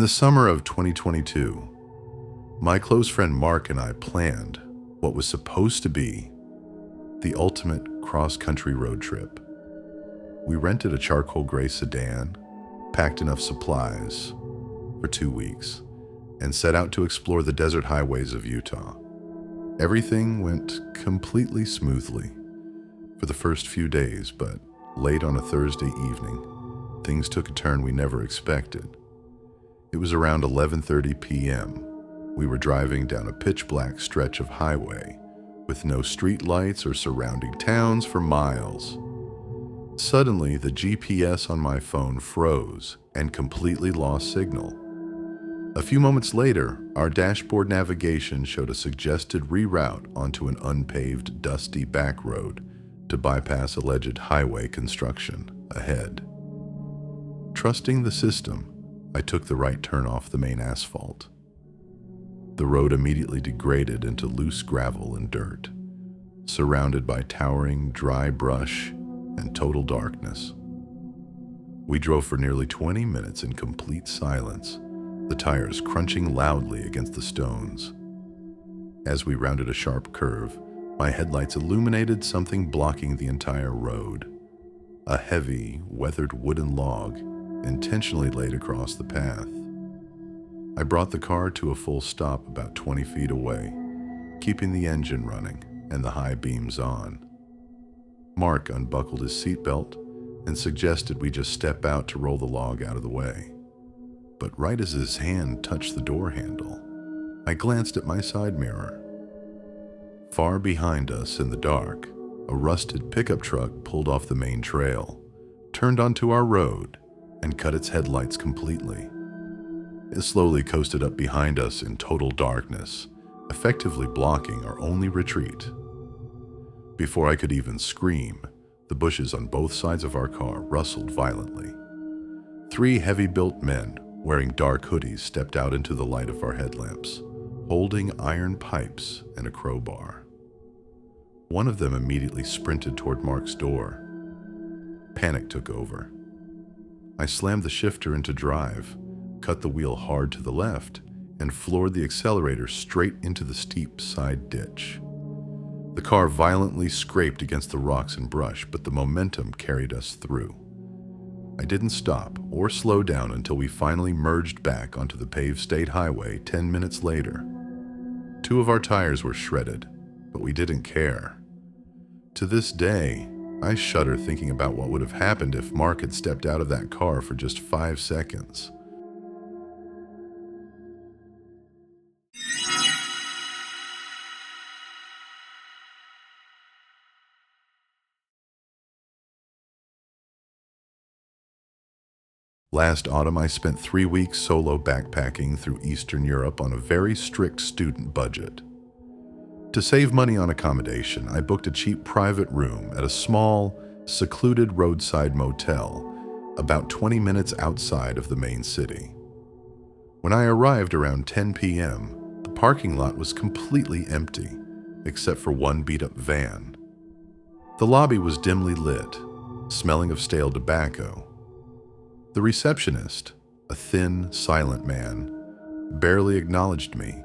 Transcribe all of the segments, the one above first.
the summer of 2022, my close friend Mark and I planned what was supposed to be the ultimate cross-country road trip. We rented a charcoal gray sedan, packed enough supplies for 2 weeks, and set out to explore the desert highways of Utah. Everything went completely smoothly for the first few days, but late on a Thursday evening, things took a turn we never expected. It was around 11:30 p.m. We were driving down a pitch-black stretch of highway with no street lights or surrounding towns for miles. Suddenly, the GPS on my phone froze and completely lost signal. A few moments later, our dashboard navigation showed a suggested reroute onto an unpaved, dusty back road to bypass alleged highway construction ahead. Trusting the system, I took the right turn off the main asphalt. The road immediately degraded into loose gravel and dirt, surrounded by towering, dry brush and total darkness. We drove for nearly 20 minutes in complete silence, the tires crunching loudly against the stones. As we rounded a sharp curve, my headlights illuminated something blocking the entire road. A heavy, weathered wooden log intentionally laid across the path. I brought the car to a full stop about 20 feet away, keeping the engine running and the high beams on. Mark unbuckled his seatbelt and suggested we just step out to roll the log out of the way. But right as his hand touched the door handle, I glanced at my side mirror. Far behind us in the dark, a rusted pickup truck pulled off the main trail, turned onto our road, and cut its headlights completely. It slowly coasted up behind us in total darkness, effectively blocking our only retreat. Before I could even scream, the bushes on both sides of our car rustled violently. 3 heavy-built men wearing dark hoodies stepped out into the light of our headlamps, holding iron pipes and a crowbar. One of them immediately sprinted toward Mark's door. Panic took over. I slammed the shifter into drive, cut the wheel hard to the left, and floored the accelerator straight into the steep side ditch. The car violently scraped against the rocks and brush, but the momentum carried us through. I didn't stop or slow down until we finally merged back onto the paved state highway 10 minutes later. 2 of our tires were shredded, but we didn't care. To this day, I shudder thinking about what would have happened if Mark had stepped out of that car for just 5 seconds. Last autumn, I spent 3 weeks solo backpacking through Eastern Europe on a very strict student budget. To save money on accommodation, I booked a cheap private room at a small, secluded roadside motel about 20 minutes outside of the main city. When I arrived around 10 p.m., the parking lot was completely empty, except for one beat-up van. The lobby was dimly lit, smelling of stale tobacco. The receptionist, a thin, silent man, barely acknowledged me,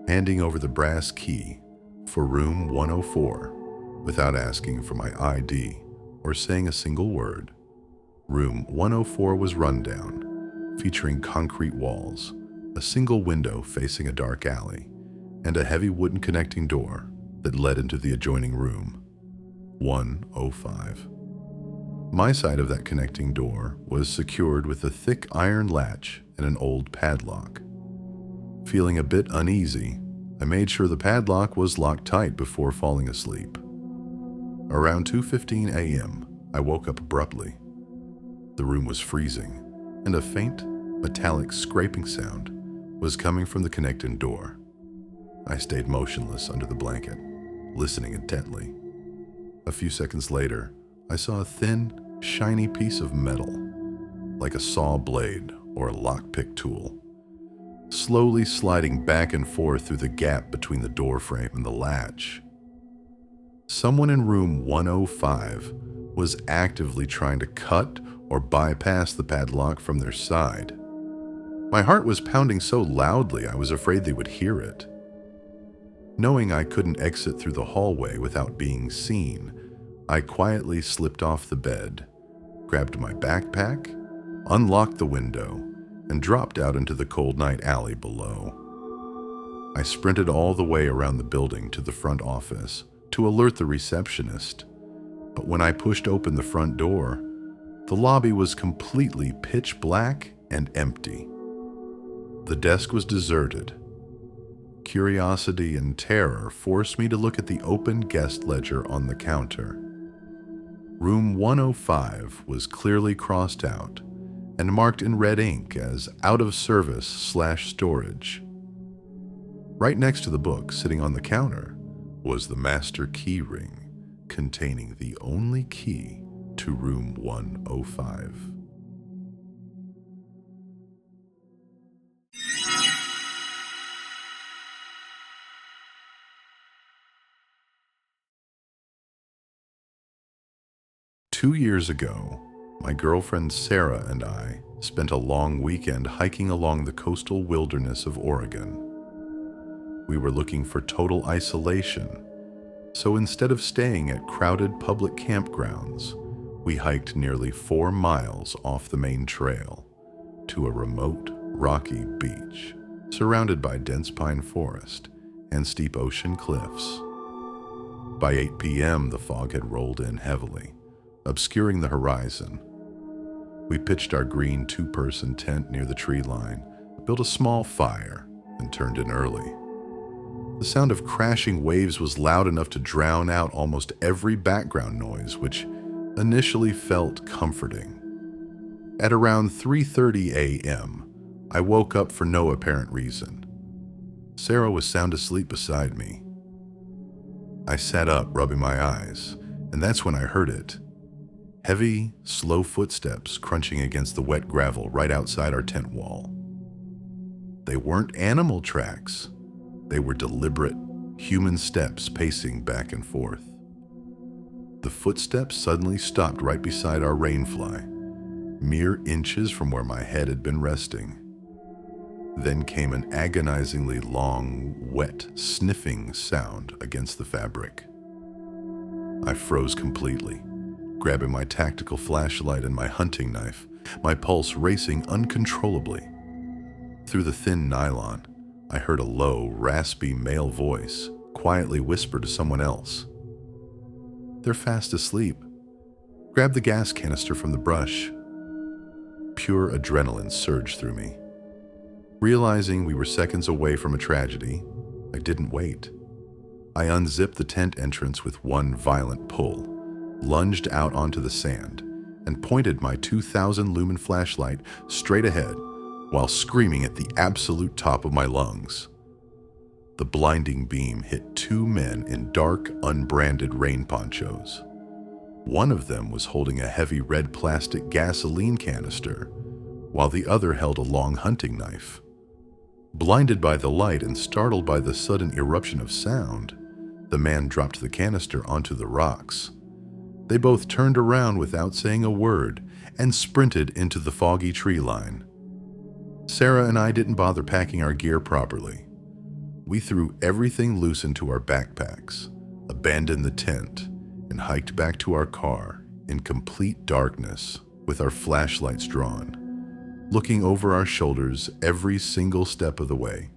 handing over the brass key for room 104 without asking for my ID or saying a single word. Room 104 was rundown, featuring concrete walls, a single window facing a dark alley, and a heavy wooden connecting door that led into the adjoining room, 105. My side of that connecting door was secured with a thick iron latch and an old padlock. Feeling a bit uneasy, I made sure the padlock was locked tight before falling asleep. Around 2:15 a.m., I woke up abruptly. The room was freezing, and a faint, metallic scraping sound was coming from the connecting door. I stayed motionless under the blanket, listening intently. A few seconds later, I saw a thin, shiny piece of metal, like a saw blade or a lockpick tool, slowly sliding back and forth through the gap between the door frame and the latch. Someone in room 105 was actively trying to cut or bypass the padlock from their side. My heart was pounding so loudly I was afraid they would hear it. Knowing I couldn't exit through the hallway without being seen, I quietly slipped off the bed, grabbed my backpack, unlocked the window, and dropped out into the cold night alley below. I sprinted all the way around the building to the front office to alert the receptionist, but when I pushed open the front door, the lobby was completely pitch black and empty. The desk was deserted. Curiosity and terror forced me to look at the open guest ledger on the counter. Room 105 was clearly crossed out and marked in red ink as out of service/storage. Right next to the book, sitting on the counter, was the master key ring containing the only key to room 105. Two years ago, my girlfriend Sarah and I spent a long weekend hiking along the coastal wilderness of Oregon. We were looking for total isolation, so instead of staying at crowded public campgrounds, we hiked nearly 4 miles off the main trail to a remote, rocky beach surrounded by dense pine forest and steep ocean cliffs. By 8 p.m., the fog had rolled in heavily, obscuring the horizon. We pitched our green 2-person tent near the tree line, built a small fire, and turned in early. The sound of crashing waves was loud enough to drown out almost every background noise, which initially felt comforting. At around 3:30 a.m., I woke up for no apparent reason. Sarah was sound asleep beside me. I sat up, rubbing my eyes, and that's when I heard it. Heavy, slow footsteps crunching against the wet gravel right outside our tent wall. They weren't animal tracks. They were deliberate, human steps pacing back and forth. The footsteps suddenly stopped right beside our rainfly, mere inches from where my head had been resting. Then came an agonizingly long, wet, sniffing sound against the fabric. I froze completely, grabbing my tactical flashlight and my hunting knife, my pulse racing uncontrollably. Through the thin nylon, I heard a low, raspy male voice quietly whisper to someone else. "They're fast asleep. Grab the gas canister from the brush." Pure adrenaline surged through me. Realizing we were seconds away from a tragedy, I didn't wait. I unzipped the tent entrance with one violent pull, lunged out onto the sand, and pointed my 2,000 lumen flashlight straight ahead while screaming at the absolute top of my lungs. The blinding beam hit 2 men in dark, unbranded rain ponchos. One of them was holding a heavy red plastic gasoline canister, while the other held a long hunting knife. Blinded by the light and startled by the sudden eruption of sound, the man dropped the canister onto the rocks. They both turned around without saying a word and sprinted into the foggy tree line. Sarah and I didn't bother packing our gear properly. We threw everything loose into our backpacks, abandoned the tent, and hiked back to our car in complete darkness with our flashlights drawn, looking over our shoulders every single step of the way.